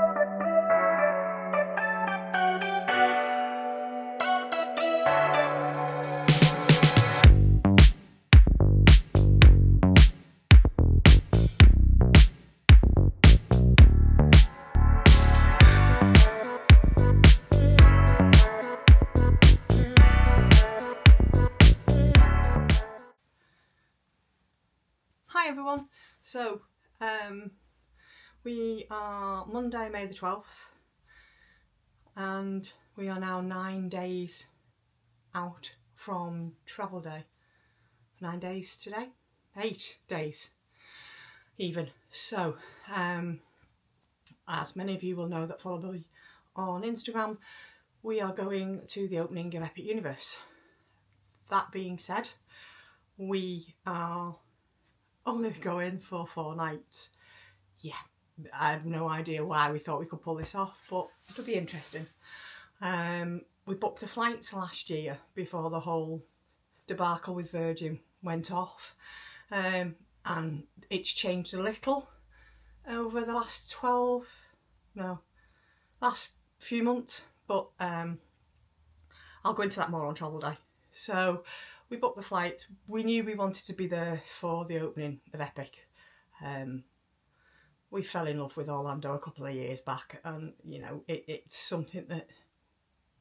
Hi everyone, so we are Monday, May the 12th, and we are now 9 days out from travel day. 9 days today? 8 days even. So as many of you will know that follow me on Instagram, we are going to the opening of Epic Universe. That being said, we are only going for 4 nights. Yeah, I have no idea why we thought we could pull this off, but it'll be interesting. We booked the flights last year before the whole debacle with Virgin went off, and it's changed a little over the last last few months, but I'll go into that more on travel day. So we booked the flights. We knew we wanted to be there for the opening of Epic. We fell in love with Orlando a couple of years back, and you know it's something that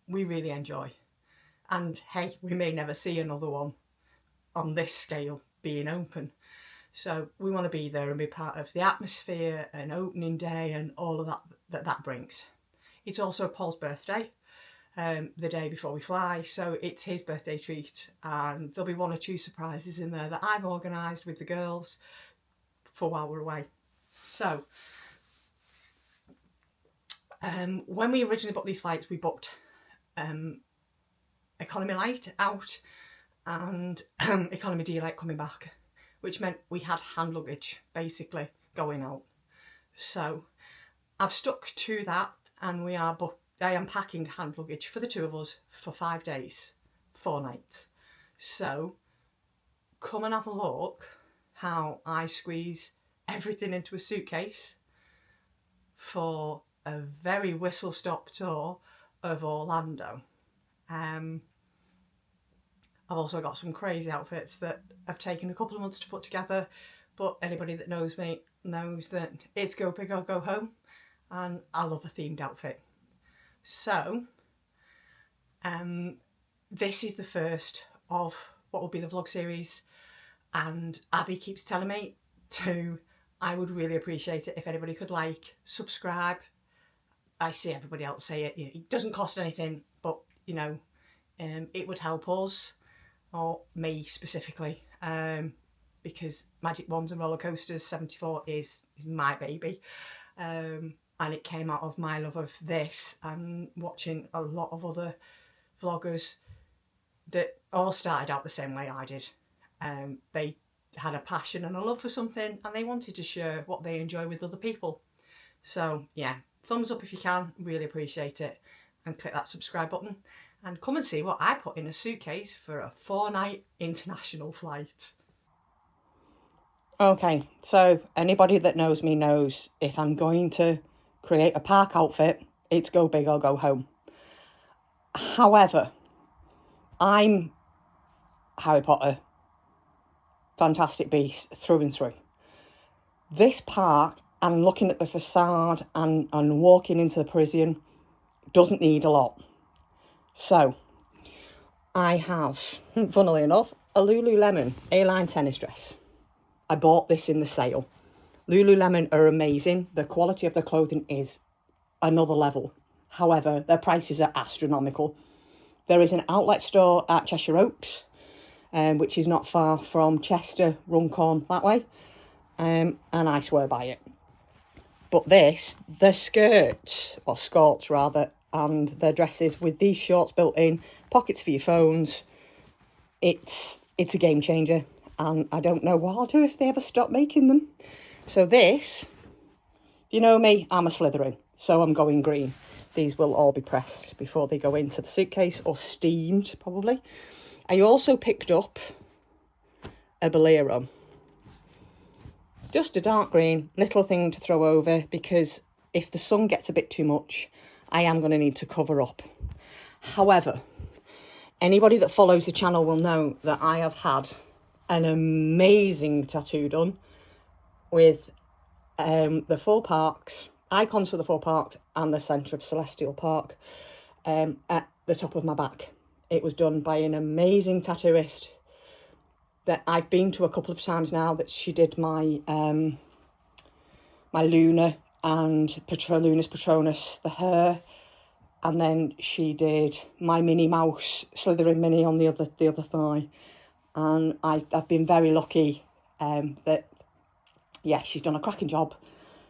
we really enjoy. And hey, we may never see another one on this scale being open. So we want to be there and be part of the atmosphere and opening day and all of that brings. It's also Paul's birthday, the day before we fly, so it's his birthday treat, and there'll be 1 or 2 surprises in there that I've organised with the girls for while we're away. So when we originally booked these flights, we booked economy light out and economy D-light coming back, which meant we had hand luggage basically going out. So I've stuck to that, and I am packing hand luggage for the 2 of us for 5 days, 4 nights. So come and have a look how I squeeze everything into a suitcase for a very whistle-stop tour of Orlando. I've also got some crazy outfits that have taken a couple of months to put together, but anybody that knows me knows that it's go big or go home, and I love a themed outfit. So this is the first of what will be the vlog series, and Abby keeps telling me I would really appreciate it if anybody could subscribe. I see everybody else say it. It doesn't cost anything, but you know, it would help us, or me specifically, because Magic Wands and Roller Coasters 74 is my baby, and it came out of my love of this and watching a lot of other vloggers that all started out the same way I did. They had a passion and a love for something, and they wanted to share what they enjoy with other people. So yeah, thumbs up if you can, really appreciate it, and click that subscribe button and come and see what I put in a suitcase for a 4-night international flight. Okay, so anybody that knows me knows if I'm going to create a park outfit, it's go big or go home. However, I'm Harry Potter, Fantastic Beasts through and through. This park, and looking at the facade and walking into the Parisian, doesn't need a lot. So I have, funnily enough, a Lululemon A-line tennis dress. I bought this in the sale. Lululemon are amazing. The quality of the clothing is another level. However, their prices are astronomical. There is an outlet store at Cheshire Oaks, which is not far from Chester, Runcorn, that way. And I swear by it. But the skirts, or skirts rather, and their dresses with these shorts built in, pockets for your phones, it's a game changer. And I don't know what I'll do if they ever stop making them. So this, you know me, I'm a Slytherin, so I'm going green. These will all be pressed before they go into the suitcase, or steamed probably. I also picked up a bolero. Just a dark green, little thing to throw over, because if the sun gets a bit too much, I am going to need to cover up. However, anybody that follows the channel will know that I have had an amazing tattoo done with the 4 parks, icons for the 4 parks and the centre of Celestial Park at the top of my back. It was done by an amazing tattooist that I've been to a couple of times now, that she did my my Luna and Luna's Patronus, the hair, and then she did my Minnie Mouse, Slytherin Minnie on the other thigh. And I've been very lucky that, yeah, she's done a cracking job.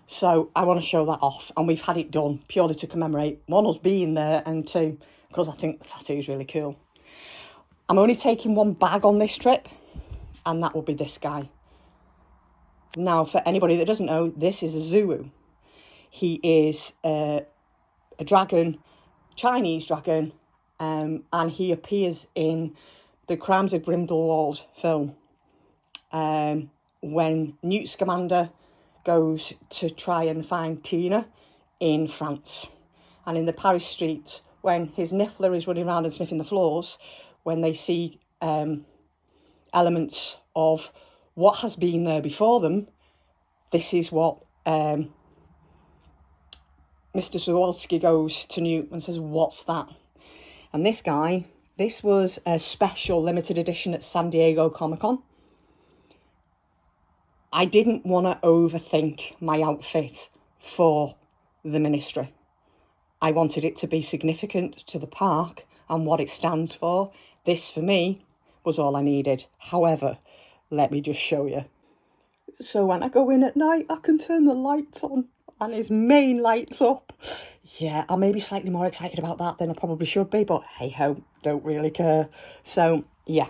So I want to show that off, and we've had it done purely to commemorate, 1, us being there, and 2, because I think the tattoo is really cool. I'm only taking 1 bag on this trip, and that will be this guy. Now, for anybody that doesn't know, this is a Zulu. He is a dragon, Chinese dragon, and he appears in the Crimes of Grindelwald film when Newt Scamander goes to try and find Tina in France. And in the Paris streets, when his Niffler is running around and sniffing the floors, when they see elements of what has been there before them, this is what Mr. Zawalski goes to Newt and says, "What's that?" And this guy, this was a special limited edition at San Diego Comic-Con. I didn't want to overthink my outfit for the ministry. I wanted it to be significant to the park and what it stands for. This, for me, was all I needed. However, let me just show you. So when I go in at night, I can turn the lights on and his main lights up. Yeah, I may be slightly more excited about that than I probably should be, but hey-ho, don't really care. So, yeah,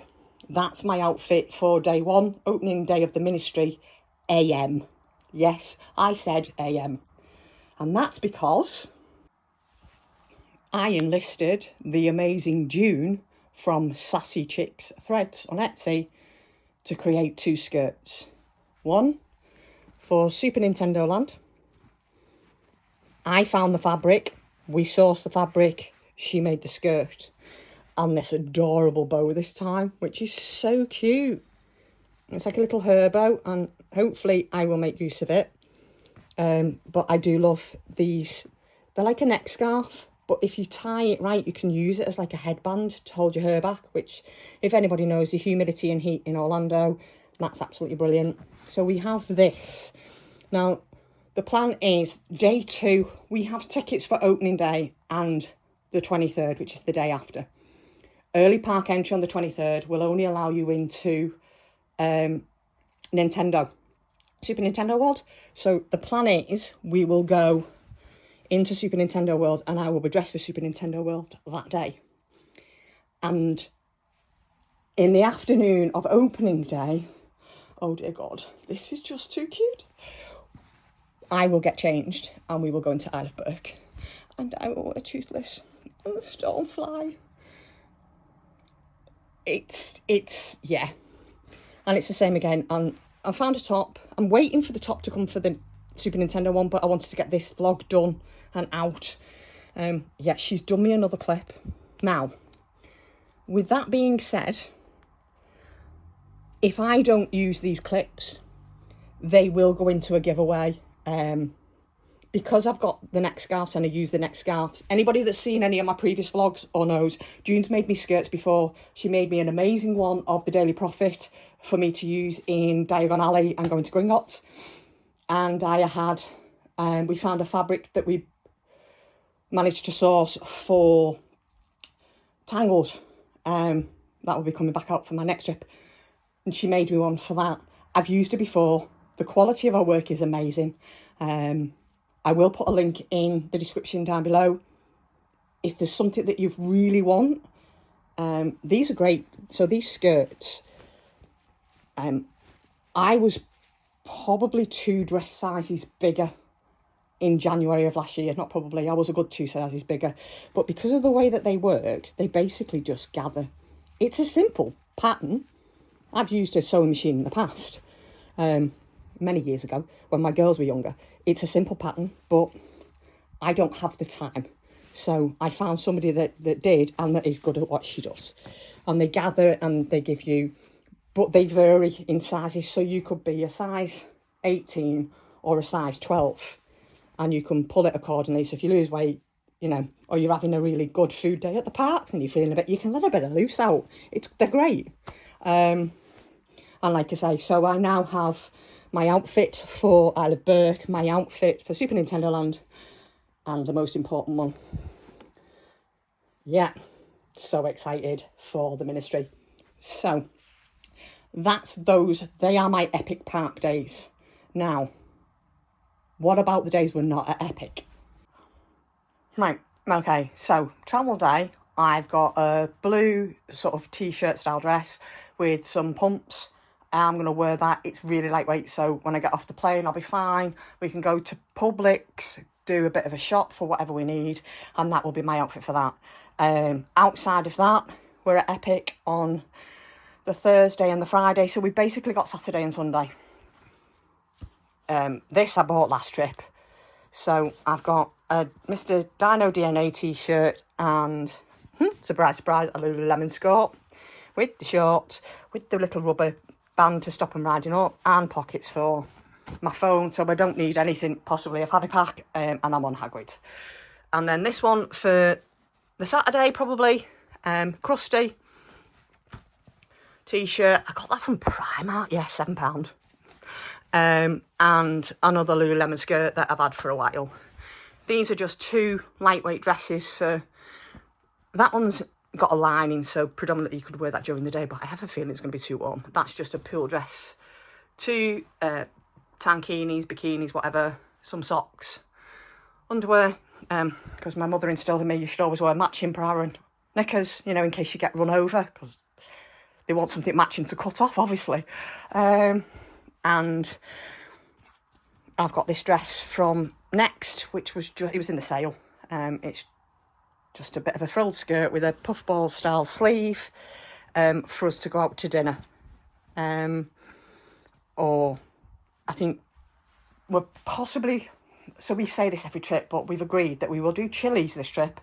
that's my outfit for day 1, opening day of the ministry, AM. Yes, I said AM. And that's because I enlisted the amazing June from Sassy Chicks Threads on Etsy to create 2 skirts. 1 for Super Nintendo Land. I found the fabric, we sourced the fabric, she made the skirt, and this adorable bow this time, which is so cute. It's like a little hair bow, and hopefully I will make use of it. But I do love these. They're like a neck scarf, but if you tie it right, you can use it as like a headband to hold your hair back, which, if anybody knows the humidity and heat in Orlando, that's absolutely brilliant. So we have this. Now, the plan is day 2, we have tickets for opening day and the 23rd, which is the day after. Early park entry on the 23rd will only allow you into Nintendo, Super Nintendo World. So the plan is we will go into Super Nintendo World and I will be dressed for Super Nintendo World that day. And in the afternoon of opening day, oh dear God, this is just too cute. I will get changed and we will go into Isle of Berk. And I will wear Toothless and the Stormfly. It's yeah. And it's the same again. And I found a top. I'm waiting for the top to come for the Super Nintendo one, but I wanted to get this vlog done and out. Yeah, she's done me another clip. Now, with that being said, if I don't use these clips, they will go into a giveaway. Because I've got the neck scarves and I use the neck scarves. Anybody that's seen any of my previous vlogs or knows, June's made me skirts before. She made me an amazing one of the Daily Prophet for me to use in Diagon Alley and going to Gringotts. And I had, we found a fabric that we managed to source for Tangled. That will be coming back out for my next trip. And she made me one for that. I've used it before. The quality of her work is amazing. I will put a link in the description down below. If there's something that you really want, these are great. So these skirts, I was probably 2 dress sizes bigger in January of last year. Not probably, I was a good 2 sizes bigger. But because of the way that they work, they basically just gather. It's a simple pattern. I've used a sewing machine in the past, many years ago, when my girls were younger. It's a simple pattern, but I don't have the time. So I found somebody that did, and that is good at what she does. And they gather and they give you, but they vary in sizes. So you could be a size 18 or a size 12, and you can pull it accordingly. So if you lose weight, you know, or you're having a really good food day at the parks and you're feeling a bit, you can let a bit of loose out. They're great. And like I say, so I now have my outfit for Isle of Burke, my outfit for Super Nintendo Land, and the most important one. Yeah, so excited for the ministry. So they are my epic park days. Now, what about the days we're not at epic? Right, okay, so travel day, I've got a blue sort of t-shirt style dress with some pumps. I'm going to wear that. It's really lightweight, so when I get off the plane, I'll be fine. We can go to Publix, do a bit of a shop for whatever we need, and that will be my outfit for that. Outside of that, we're at Epic on the Thursday and the Friday, so we've basically got Saturday and Sunday. This I bought last trip, so I've got a Mr. Dino DNA t-shirt and, surprise, surprise, a Lululemon skirt with the shorts, with the little rubber band to stop them riding up, and pockets for my phone, so I don't need anything, possibly a fanny pack, and I'm on Hagrid's. And then this one for the Saturday, probably, crusty t-shirt. I got that from Primark, yeah, £7. And another Lululemon skirt that I've had for a while. These are just 2 lightweight dresses for, that one's got a lining, so predominantly you could wear that during the day, but I have a feeling it's going to be too warm. That's just a pool dress. 2 tankinis, bikinis, whatever, some socks, underwear, because my mother instilled in me you should always wear matching bra and knickers, you know, in case you get run over, because they want something matching to cut off, obviously. And I've got this dress from Next, which was it was in the sale. It's just a bit of a frilled skirt with a puffball style sleeve, for us to go out to dinner. Or I think we're possibly, so we say this every trip, but we've agreed that we will do Chili's this trip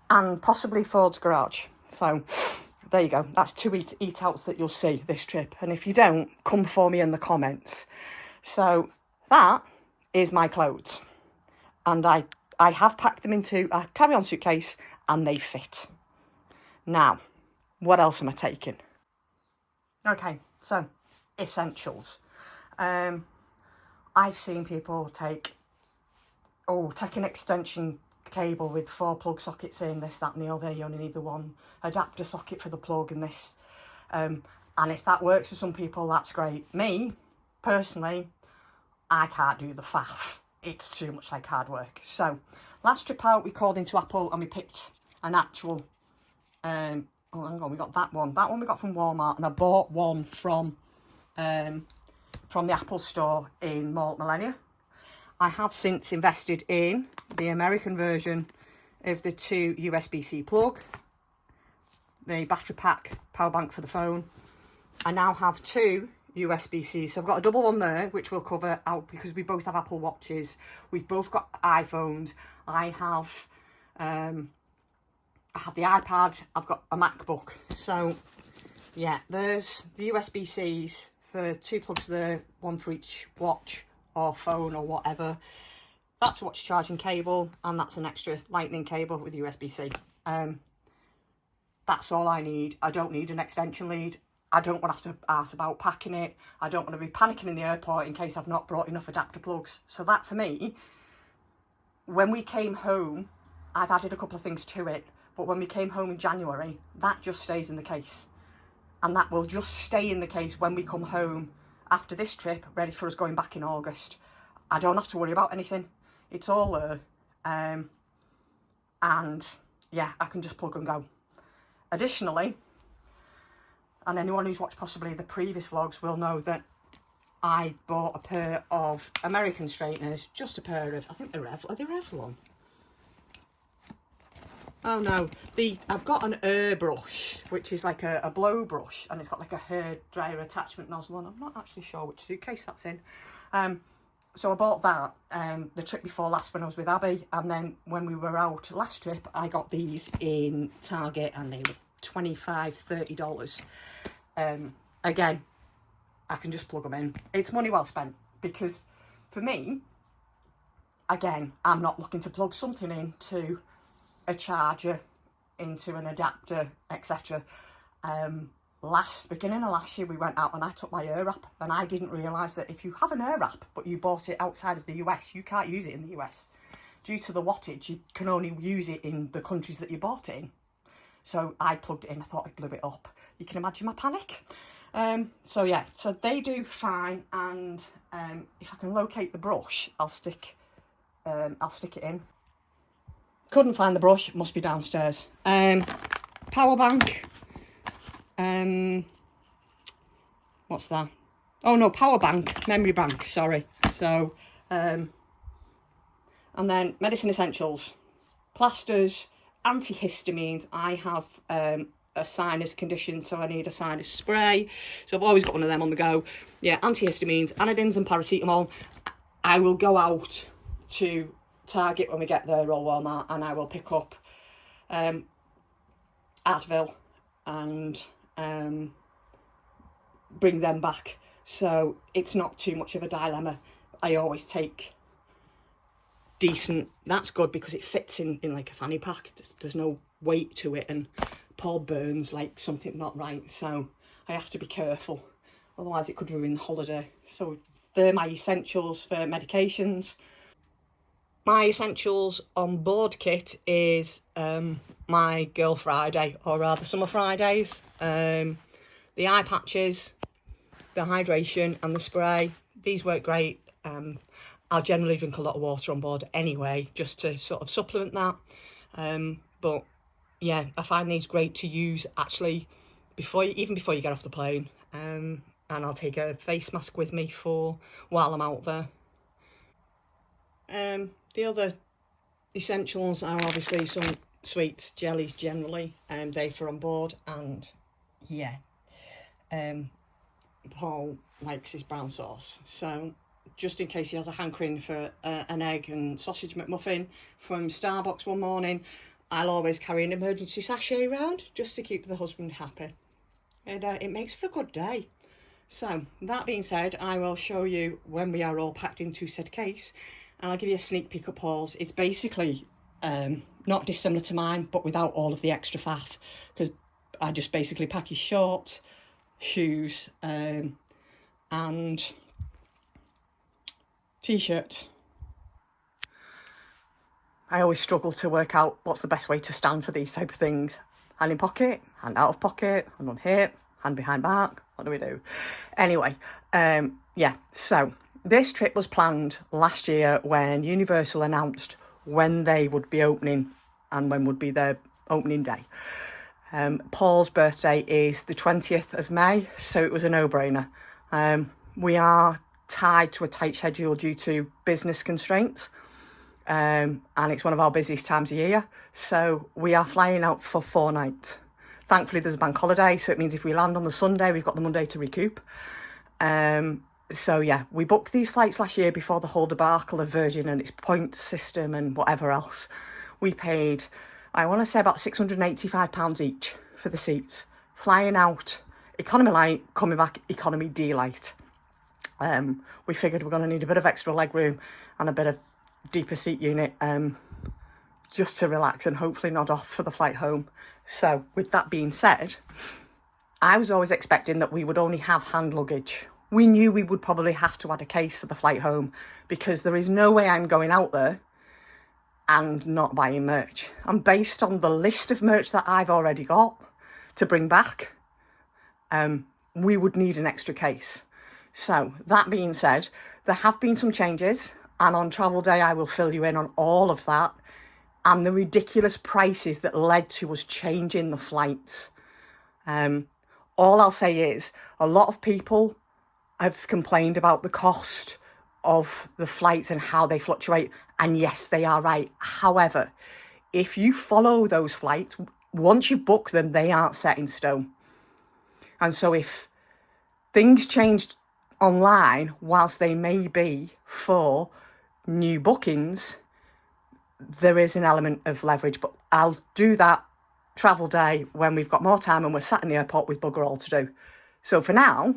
and possibly Ford's Garage. So there you go. That's 2 eat outs that you'll see this trip. And if you don't, come for me in the comments. So that is my clothes. And I have packed them into a carry-on suitcase and they fit. Now, what else am I taking? Okay, so essentials. I've seen people take an extension cable with 4 plug sockets in, this, that and the other. You only need the one adapter socket for the plug and this. And if that works for some people, that's great. Me, personally, I can't do the faff. It's too much like hard work. So last trip out, we called into Apple and we picked an actual, hang on, we got that one. That one we got from Walmart, and I bought one from the Apple store in Mall Millenia. I have since invested in the American version of the 2 USB-C plug, the battery pack, power bank for the phone. I now have 2 USB-C, so I've got a double one there, which will cover out because we both have Apple Watches. We've both got iPhones. I have the iPad. I've got a MacBook. So yeah, there's the USB-Cs for 2 plugs there, one for each watch or phone or whatever. That's a watch charging cable, and that's an extra lightning cable with USB-C. That's all I need. I don't need an extension lead. I don't want to have to ask about packing it. I don't want to be panicking in the airport in case I've not brought enough adapter plugs. So that for me, when we came home, I've added a couple of things to it, but when we came home in January, that just stays in the case. And that will just stay in the case when we come home after this trip, ready for us going back in August. I don't have to worry about anything. It's all there. And yeah, I can just plug and go. Additionally, and anyone who's watched possibly the previous vlogs will know that I bought a pair of American straighteners, just a pair of, I think they're Revlon. Oh no, I've got an airbrush, which is like a blow brush, and it's got like a hair dryer attachment nozzle on. I'm not actually sure which suitcase that's in. so I bought that the trip before last when I was with Abby, and then when we were out last trip, I got these in Target, and they were $25–30. Again, I can just plug them in. It's money well spent, because for me, again, I'm not looking to plug something into a charger, into an adapter, etc. Beginning of last year, we went out and I took my Air Wrap, and I didn't realise that if you have an Air Wrap but you bought it outside of the US, you can't use it in the US. Due to the wattage, you can only use it in the countries that you bought it in. So I plugged it in, I thought I blew it up. You can imagine my panic. So yeah, so they do fine, and if I can locate the brush, I'll stick it in. Couldn't find the brush, must be downstairs. Power bank. What's that? Oh no, power bank, memory bank, sorry. So, and then medicine essentials, plasters, antihistamines. I have a sinus condition, so I need a sinus spray. So I've always got one of them on the go. Yeah, antihistamines, Anadins and paracetamol. I will go out to Target when we get there, or Walmart, and I will pick up Advil and bring them back. So it's not too much of a dilemma. I always take decent. That's good because it fits in like a fanny pack. There's no weight to it, and Paul burns like something not right, so I have to be careful, otherwise it could ruin the holiday. So they're my essentials for medications. My essentials on board kit is my Girl Friday, or rather Summer Fridays, the eye patches, the hydration and the spray. These work great. I'll generally drink a lot of water on board anyway, just to sort of supplement that. But yeah, I find these great to use actually even before you get off the plane. And I'll take a face mask with me for while I'm out there. The other essentials are obviously some sweets, jellies generally, they for on board, and yeah, Paul likes his brown sauce, so just in case he has a hankering for an egg and sausage McMuffin from Starbucks one morning, I'll always carry an emergency sachet around just to keep the husband happy. It makes for a good day. So that being said, I will show you when we are all packed into said case, and I'll give you a sneak peek of Paul's. It's basically not dissimilar to mine, but without all of the extra faff, because I just basically pack his shorts, shoes, and t-shirt. I always struggle to work out what's the best way to stand for these type of things. Hand in pocket, hand out of pocket, hand on hip, hand behind back. What do we do? Anyway, yeah, so this trip was planned last year when Universal announced when they would be opening and when would be their opening day. Paul's birthday is the 20th of May, so it was a no-brainer. We are tied to a tight schedule due to business constraints, and it's one of our busiest times of year, so we are flying out for 4 nights. Thankfully there's a bank holiday, so it means if we land on the Sunday, we've got the Monday to recoup. So yeah, we booked these flights last year before the whole debacle of Virgin and its points system and whatever else. We paid, I want to say, about £685 each for the seats. Flying out, economy light, coming back, economy D-light. We figured we're going to need a bit of extra leg room and a bit of deeper seat unit just to relax and hopefully nod off for the flight home. So with that being said, I was always expecting that we would only have hand luggage. We knew we would probably have to add a case for the flight home, because there is no way I'm going out there and not buying merch. And based on the list of merch that I've already got to bring back, we would need an extra case. So that being said, there have been some changes, and on travel day I will fill you in on all of that and the ridiculous prices that led to us changing the flights. All I'll say is a lot of people have complained about the cost of the flights and how they fluctuate, and yes, they are right. However, if you follow those flights, once you've booked them, they aren't set in stone. And so if things changed online, whilst they may be for new bookings, there is an element of leverage, but I'll do that travel day when we've got more time and we're sat in the airport with bugger all to do. So for now,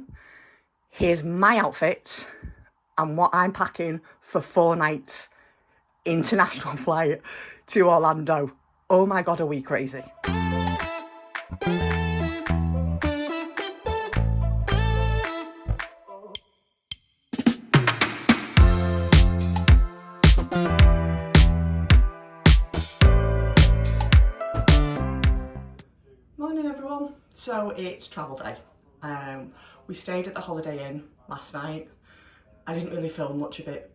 here's my outfit and what I'm packing for 4 nights international flight to Orlando. Oh my God, are we crazy? Morning everyone. So it's travel day. We stayed at the Holiday Inn last night. I didn't really film much of it.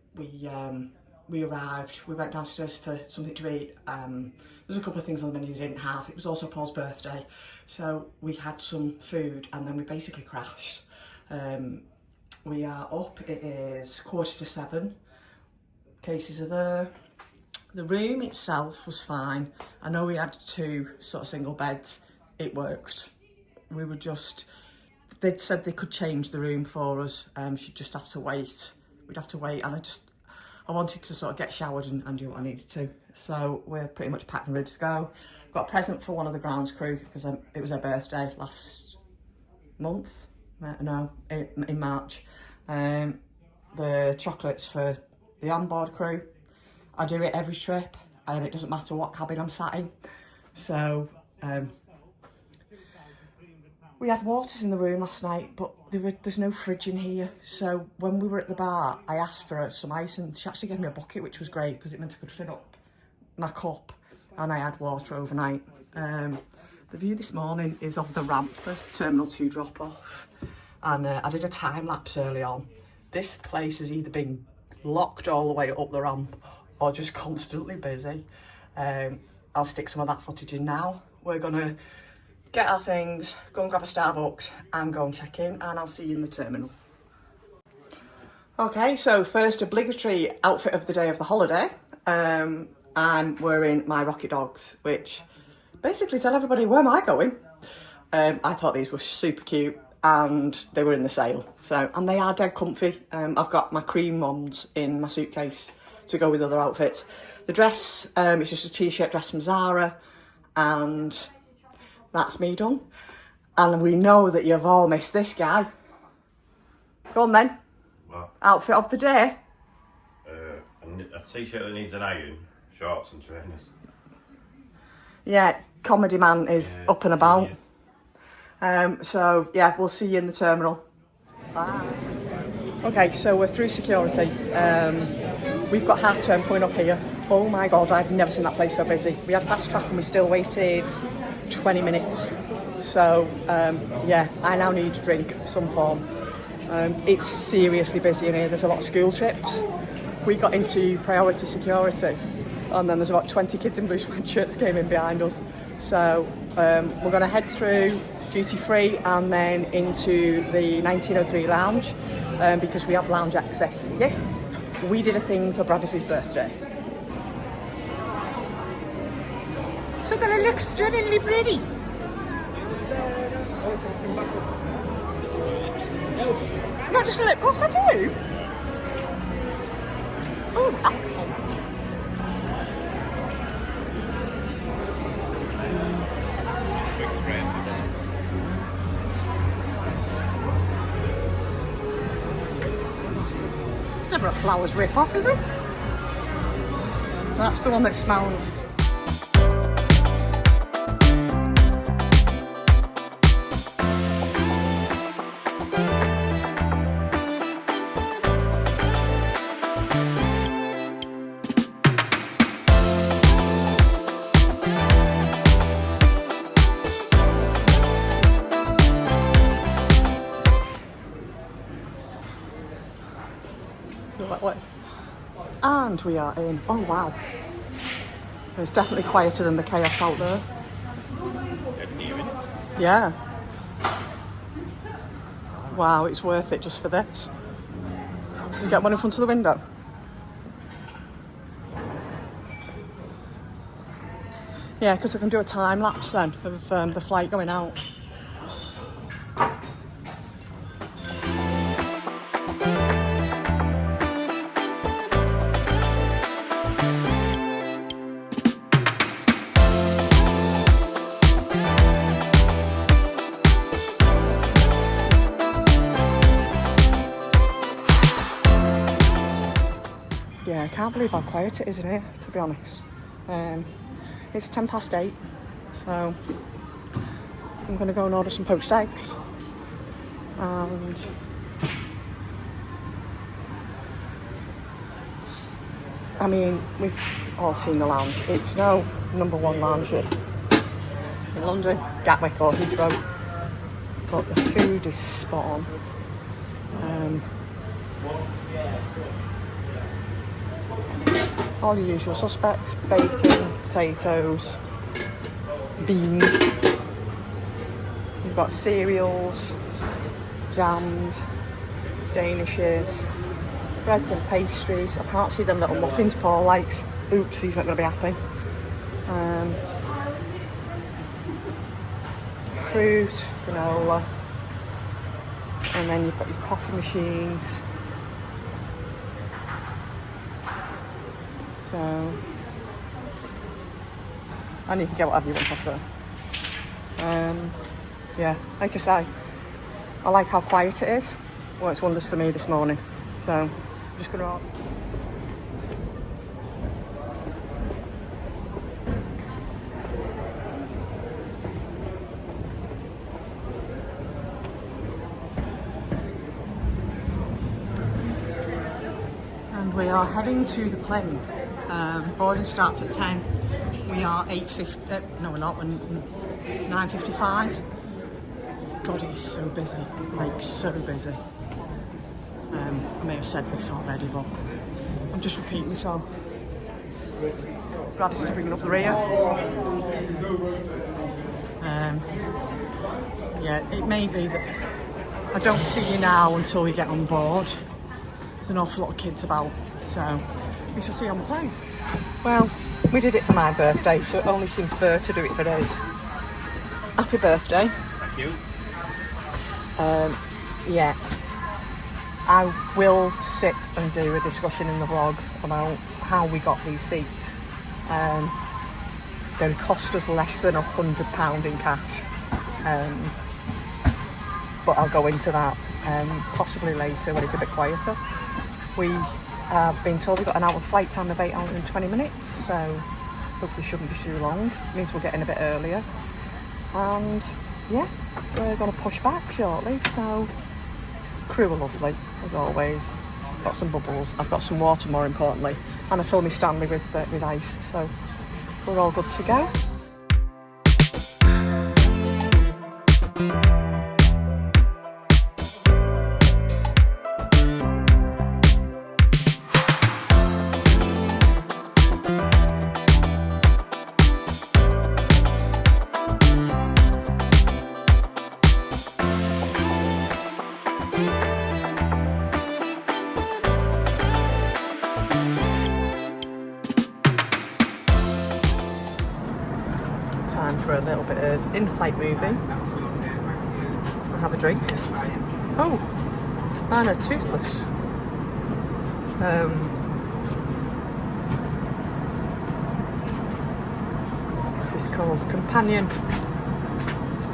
We arrived, we went downstairs for something to eat. There's a couple of things on the menu they didn't have. It was also Paul's birthday, so we had some food and then we basically crashed. We are up, it is 6:45. Cases are there. The room itself was fine. I know we had 2 sort of single beds. It worked. They'd said they could change the room for us. She'd just have to wait. We'd have to wait, and I wanted to sort of get showered and do what I needed to. So we're pretty much packed and ready to go. Got a present for one of the grounds crew because it was her birthday last month. No, in March. The chocolates for the onboard crew. I do it every trip, and it doesn't matter what cabin I'm sat in. So we had waters in the room last night, but there's no fridge in here. So when we were at the bar, I asked for some ice, and she actually gave me a bucket, which was great because it meant I could fill up my cup, and I had water overnight. The view this morning is of the ramp for Terminal 2 drop-off, and I did a time lapse early on. This place has either been locked all the way up the ramp or just constantly busy. I'll stick some of that footage in now. We're gonna get our things, go and grab a Starbucks and go and check in, and I'll see you in the terminal. Okay, so first obligatory outfit of the day of the holiday. I'm wearing my Rocket Dogs, which basically tell everybody, where am I going? I thought these were super cute and they were in the sale. And they are dead comfy. I've got my cream ones in my suitcase to go with other outfits. The dress, it's just a t-shirt dress from Zara, and that's me done. And we know that you've all missed this guy. Go on then. What? Outfit of the day. A t-shirt that needs an iron, shorts and trainers. Yeah, comedy man is up and about. So yeah, we'll see you in the terminal. Bye. Okay, so we're through security. We've got half term coming up here. Oh my God, I've never seen that place so busy. We had fast track and we still waited 20 minutes. So yeah, I now need a drink of some form. It's seriously busy in here. There's a lot of school trips. We got into priority security, and then there's about 20 kids in blue sweatshirts came in behind us. So we're going to head through duty free and then into the 1903 lounge because we have lounge access. Yes, we did a thing for Bradley's birthday. So that I look stunningly pretty. Not just a lip gloss, I do. Ooh, alcohol. It's never a Flowers rip-off, is it? That's the one that smells. And we are in. Oh wow. It's definitely quieter than the chaos out there. Yeah. Wow, it's worth it just for this. You get one in front of the window. Yeah, because I can do a time lapse then of the flight going out. can't believe how quiet it is in here, to be honest. It's 8:10, so I'm going to go and order some poached eggs. And I mean, we've all seen the lounge. It's no #1 lounge in London, Gatwick or Heathrow, but the food is spot on. All the usual suspects: bacon, potatoes, beans. We've got cereals, jams, danishes, breads and pastries. I can't see them little muffins Paul likes. Oops, he's not going to be happy. Fruit, granola, and then you've got your coffee machines. So, and you can get whatever you want off there. Yeah, like I say, I like how quiet it is. Works wonders for me this morning. So, I'm just going to order. And we are heading to the plane. Boarding starts at 10. We are 8:50. No, we're not. We're 9:55. God, it is so busy. Like, so busy. I may have said this already, but I'm just repeating myself. Gladys is bringing up the rear. Yeah, it may be that I don't see you now until we get on board. There's an awful lot of kids about, so we shall see you on the plane. Well, we did it for my birthday, so it only seemed fair to do it for his. Happy birthday. Thank you. Yeah, I will sit and do a discussion in the vlog about how we got these seats. They cost us less than £100 in cash, but I'll go into that possibly later when it's a bit quieter. We have been told we've got an hour flight time of 8 hours and 20 minutes, so hopefully shouldn't be too long. It means we'll get in a bit earlier. And yeah, we're going to push back shortly, so crew are lovely, as always. Got some bubbles, I've got some water more importantly, and I fill my Stanley with ice, so we're all good to go. Time for a little bit of in-flight movie. I'll have a drink. Oh, mine are toothless. This is called Companion.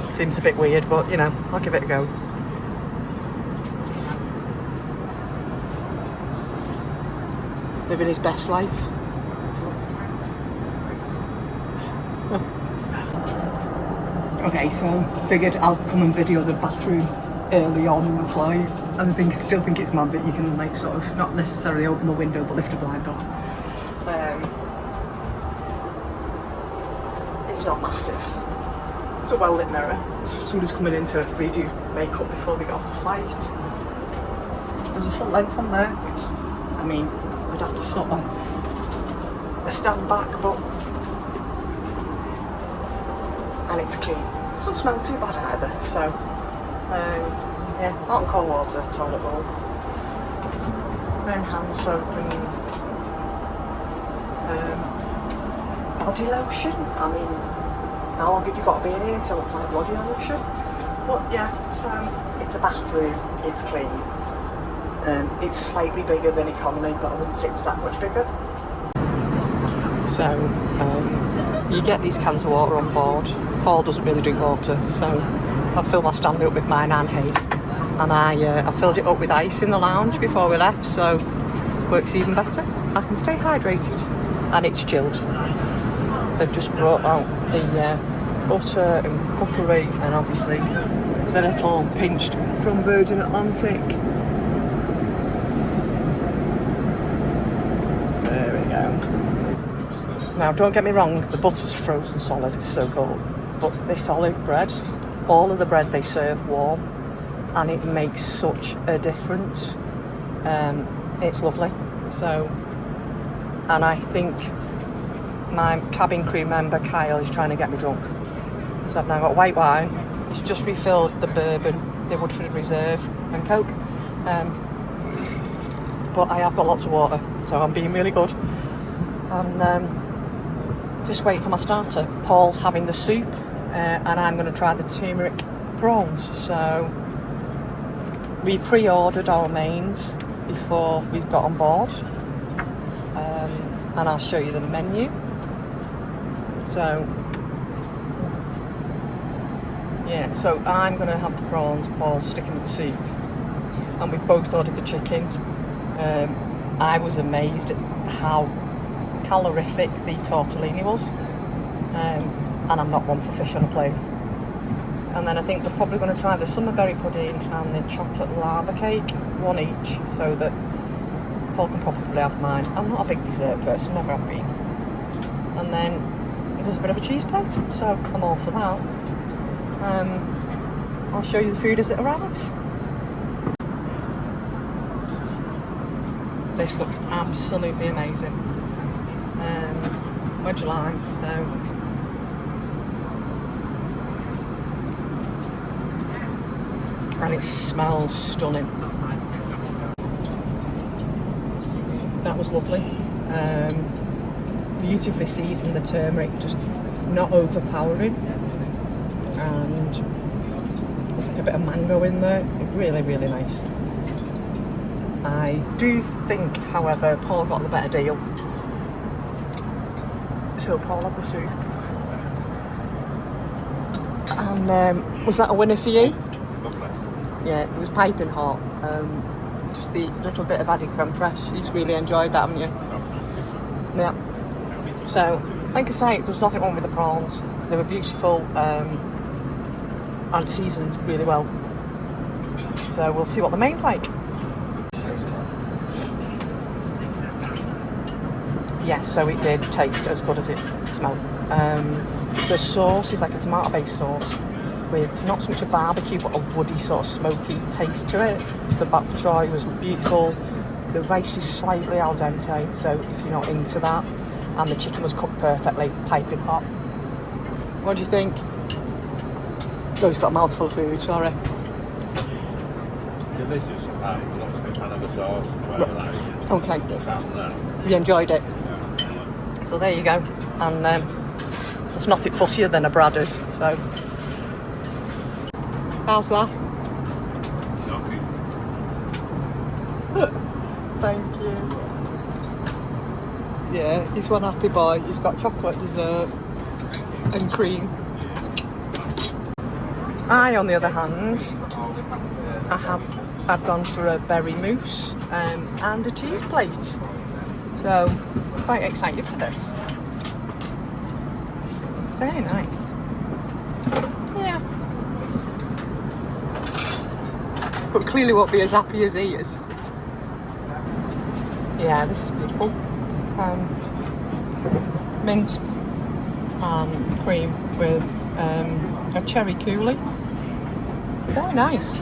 Seems a bit weird, but you know, I'll give it a go. Living his best life. Okay, so figured I'll come and video the bathroom early on in the flight. And I still think it's mad that you can like sort of not necessarily open the window but lift a blind up. It's not massive. It's a well lit mirror. Somebody's coming in to redo makeup before they get off the flight. There's a full length one there, which I mean I'd have to sort of stand back, but and it's clean. It doesn't smell too bad either, so yeah, hot and cold water, toilet bowl, then hand soap and body lotion. I mean, how long have you got to be in here to apply body lotion? But yeah, so it's a bathroom, it's clean. It's slightly bigger than economy, but I wouldn't say it was that much bigger. So you get these cans of water on board. Paul doesn't really drink water, so I filled my Stanley up with mine and his, and I filled it up with ice in the lounge before we left, so works even better. I can stay hydrated, and it's chilled. They've just brought out the butter and cutlery, and obviously the little pinched from Virgin Atlantic. There we go. Now, don't get me wrong, the butter's frozen solid, it's so cold. But this olive bread, all of the bread they serve warm, and it makes such a difference. It's lovely. So, and I think my cabin crew member Kyle is trying to get me drunk. So I've now got white wine. He's just refilled the bourbon, the Woodford Reserve, and Coke. But I have got lots of water, so I'm being really good. And just wait for my starter. Paul's having the soup, and I'm going to try the turmeric prawns. So we pre-ordered our mains before we got on board, and I'll show you the menu. So yeah, so I'm going to have the prawns, Paul's sticking with the soup, and we both ordered the chicken. I was amazed at how calorific the tortellini was, and I'm not one for fish on a plate. And then I think they're probably going to try the summerberry pudding and the chocolate lava cake, one each, so that Paul can probably have mine. I'm not a big dessert person, never have been. And then there's a bit of a cheese plate, so I'm all for that. I'll show you the food as it arrives. This looks absolutely amazing. What'd you like? And it smells stunning. That was lovely. Beautifully seasoned, the turmeric just not overpowering, and there's like a bit of mango in there. Really, really nice. I do think, however, Paul got the better deal. So Paul had the soup. And was that a winner for you? Yeah, it was piping hot. Just the little bit of added creme fraiche. You've really enjoyed that, haven't you? Yeah. So, like I say, there was nothing wrong with the prawns. They were beautiful and seasoned really well. So we'll see what the main's like. Yes, so it did taste as good as it smelled. The sauce is like a tomato-based sauce with not so much a barbecue but a woody sort of smoky taste to it. The bok choy was beautiful. The rice is slightly al dente, so if you're not into that, and the chicken was cooked perfectly, piping hot. What do you think? Oh, he's got a mouthful of food, sorry. Delicious. I'm not a big fan of the sauce. Okay. What's happened there? You enjoyed it. So there you go. And there's nothing fussier than a Bradders, so. How's that? Thank you. Yeah, he's one happy boy. He's got chocolate dessert and cream. I, on the other hand, I've gone for a berry mousse and a cheese plate. So, quite excited for this. It's very nice. Yeah. But clearly won't be as happy as he is. Yeah, this is beautiful. Mint and cream with a cherry coulis. Very nice.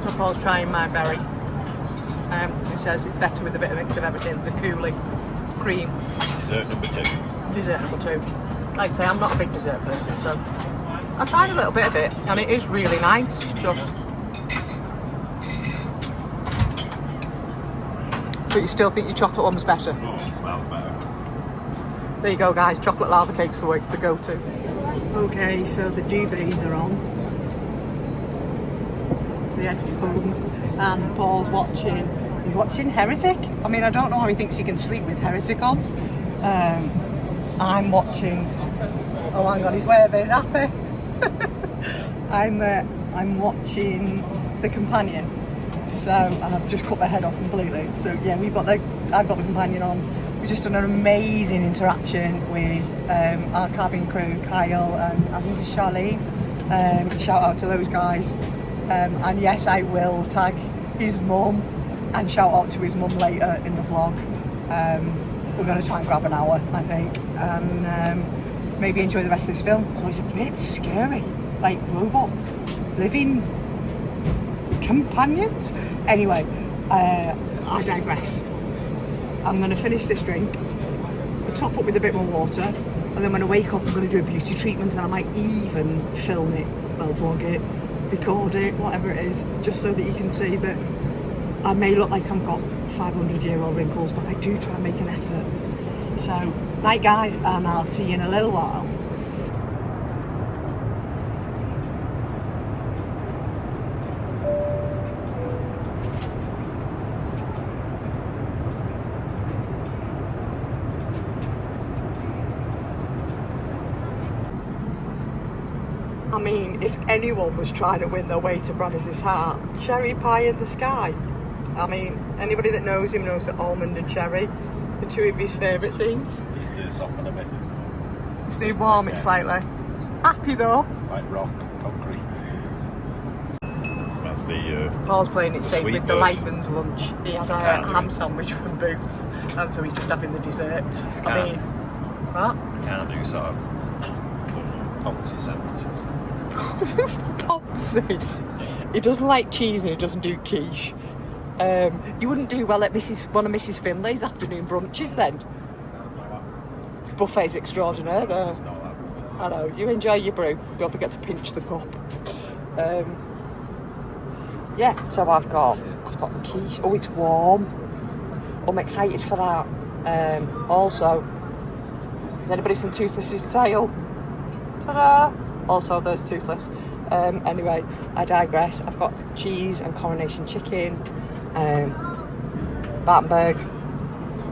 So Paul's trying my berry. It says it's better with a bit of mix of everything. The coulis, cream. Dessert number 2. Dessert number 2. Like I say, I'm not a big dessert person, so I tried a little bit of it, and it is really nice. Just, but you still think your chocolate one was better? Oh, well, better. There you go, guys. Chocolate lava cake's the way to go to. Okay, so the duvets are on. The headphones, and Paul's watching. He's watching Heretic. I mean, I don't know how he thinks he can sleep with Heretic on. I'm watching. Oh, hang on, he's waving. Happy. I'm watching The Companion. So, and I've just cut my head off completely. So yeah, we've got the I've got the companion on. We just done an amazing interaction with our cabin crew, Kyle and I think it's Charlene. Shout out to those guys. And yes, I will tag his mum and shout out to his mum later in the vlog. We're going to try and grab an hour, I think, and maybe enjoy the rest of this film. So it's a bit scary, like robot living companions. Anyway, I digress. I'm going to finish this drink, top up with a bit more water, and then when I wake up I'm going to do a beauty treatment, and I might even film it, well, vlog it, record it, whatever it is, just so that you can see that I may look like I've got 500-year-old wrinkles, but I do try and make an effort. So, night guys, and I'll see you in a little while. I mean, if anyone was trying to win their way to Bradders' heart, cherry pie in the sky. I mean, anybody that knows him knows that almond and cherry are two of his favourite things. He's too soften a bit. It's too warm, it's slightly. Happy though. Like rock, concrete. That's the Paul's playing it safe with the version. Lightman's lunch. He had a ham sandwich from Boots, and so he's just having the dessert. I mean, what? Can't do sort of poncy sandwiches. Poncy. He doesn't like cheese and he doesn't do quiche. You wouldn't do well at one of Mrs. Finlay's afternoon brunches then. It's buffets extraordinaire there. I know, you enjoy your brew, don't forget to pinch the cup. Yeah, so I've got the quiche. Oh, it's warm. I'm excited for that. Also, has anybody seen Toothless's tail? Ta-da! Also, there's Toothless. Anyway, I digress. I've got cheese and coronation chicken, Battenberg.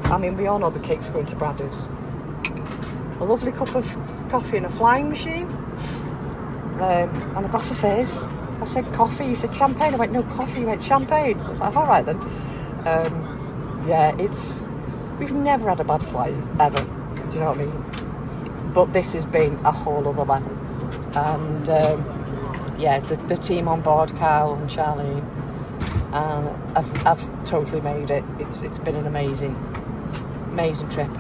I mean, we all know the cake's going to Bradders. A lovely cup of coffee in a flying machine, and a glass of fizz. I said coffee, he said champagne. I went, no coffee, he went champagne. So I was like, all right then. Yeah, we've never had a bad flight, ever. Do you know what I mean? But this has been a whole other level. And yeah, the team on board, Carl and Charlie, and I've totally made it. It's been an amazing trip.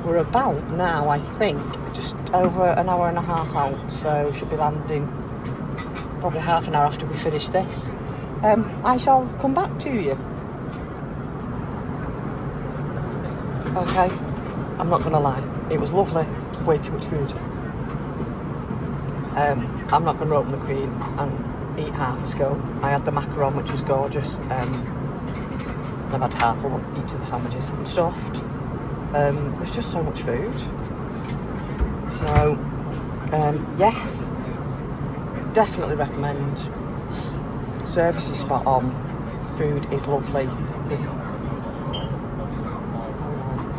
We're about now, I think, just over an hour and a half out, so should be landing probably half an hour after we finish this. I shall come back to you. Okay, I'm not gonna lie, it was lovely, way too much food. I'm not going to open the Queen and eat half a scone. I had the macaron, which was gorgeous. I've had half of each of the sandwiches. I'm stuffed. There's just so much food. So, yes, definitely recommend. Service is spot on. Food is lovely.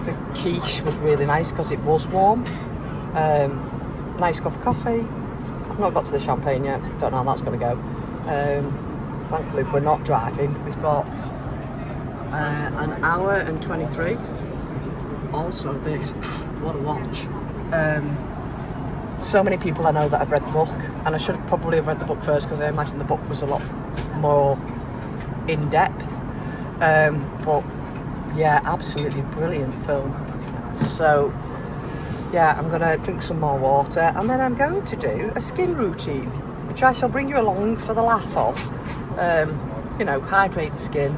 The quiche was really nice because it was warm. Nice cup of coffee. I've not got to the champagne yet, don't know how that's going to go. Thankfully we're not driving, we've got an hour and 23. Also this, what a watch. So many people I know that have read the book, and I should have probably have read the book first because I imagine the book was a lot more in depth. But yeah, absolutely brilliant film. So yeah, I'm going to drink some more water, and then I'm going to do a skin routine, which I shall bring you along for the laugh of. You know, hydrate the skin.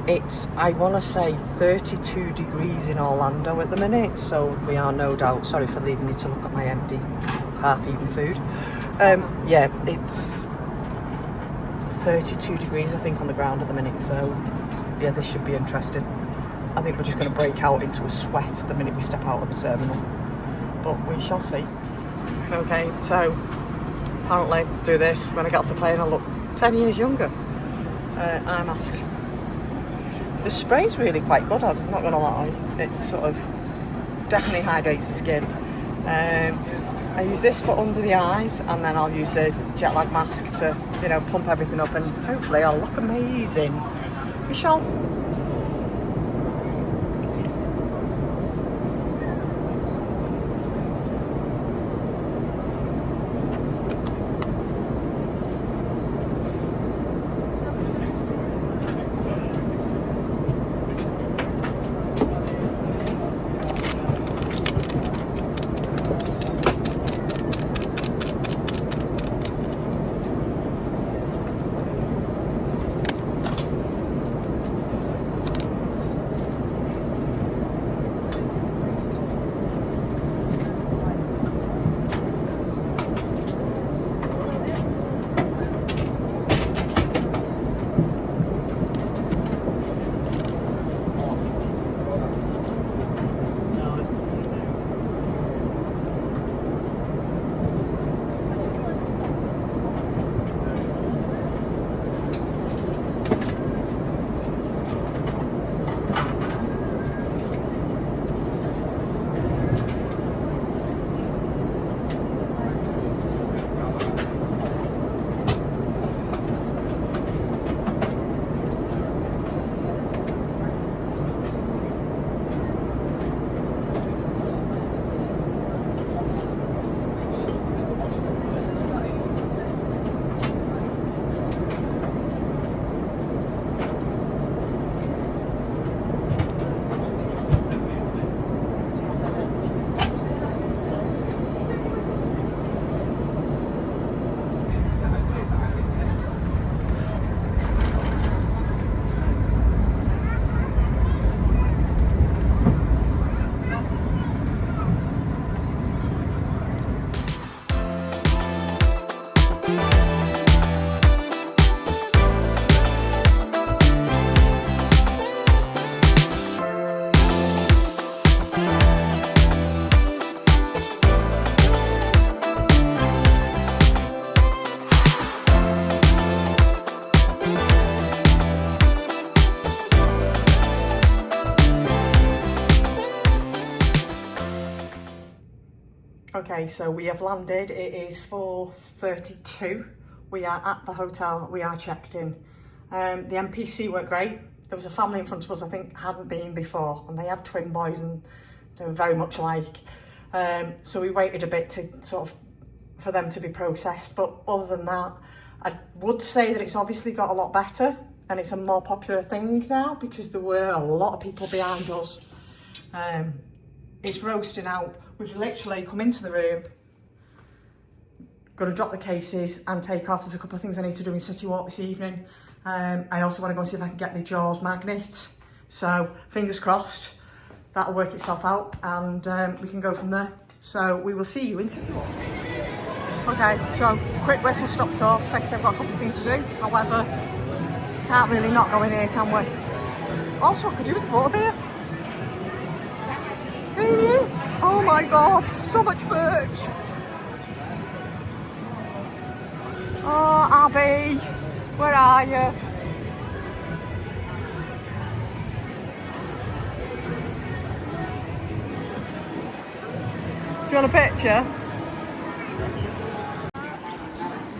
It's, I want to say, 32 degrees in Orlando at the minute, so we are no doubt, sorry for leaving you to look at my empty, half-eaten food. Yeah, it's 32 degrees, I think, on the ground at the minute, so yeah, this should be interesting. I think we're just going to break out into a sweat the minute we step out of the terminal. But we shall see. Okay, so apparently do this. When I get off the plane, I'll look 10 years younger. Eye mask. The spray's really quite good, I'm not going to lie. It sort of definitely hydrates the skin. I use this for under the eyes, and then I'll use the jet lag mask to, you know, pump everything up, and hopefully I'll look amazing. We shall. Okay, so we have landed. It is 4:32. We are at the hotel. We are checked in. The NPC were great. There was a family in front of us I think hadn't been before, and they had twin boys and they were very much alike. So we waited a bit to sort of for them to be processed. But other than that, I would say that it's obviously got a lot better and it's a more popular thing now because there were a lot of people behind us. It's roasting out. We've literally come into the room, got to drop the cases and take off. There's a couple of things I need to do in City Walk this evening. I also want to go and see if I can get the Jaws magnet. So fingers crossed, that'll work itself out and we can go from there. So we will see you in City Walk. Okay, so quick whistle stop tour. Like I said, I've got a couple of things to do. However, can't really not go in here, can we? Also, I could do with the butterbeer. Who knew? Oh my god, so much merch. Oh, Abby, where are you? Do you want a picture?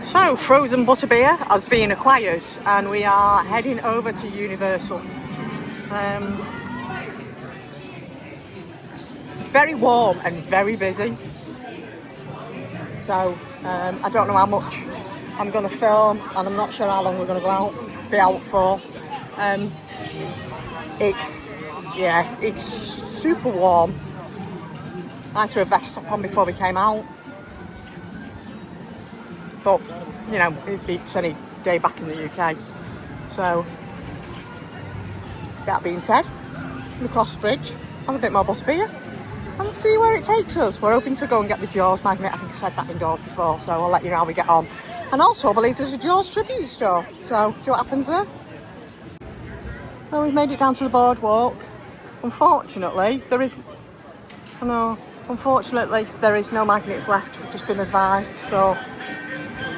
So, frozen butterbeer has been acquired and we are heading over to Universal. It's very warm and very busy. So, I don't know how much I'm going to film and I'm not sure how long we're going to be out for. It's super warm. I threw a vest on before we came out. But, you know, it beats any day back in the UK. So, that being said, we'll cross the bridge, have a bit more butterbeer and see where it takes us. We're hoping to go and get the Jaws magnet. I think I said that indoors before, so I'll let you know how we get on. And also, I believe there's a Jaws tribute store, so see what happens there. Well, we've made it down to the boardwalk. Unfortunately, there is no magnets left. We've just been advised, so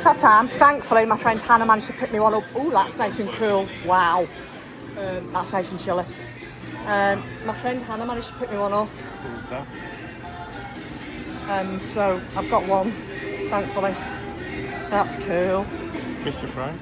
sad times. Thankfully, my friend Hannah managed to pick me one up. Oh, that's nice and cool. Wow. That's nice and chilly. My friend Hannah managed to pick me one up. Who's that? So I've got one, thankfully. That's cool. Fisher Price?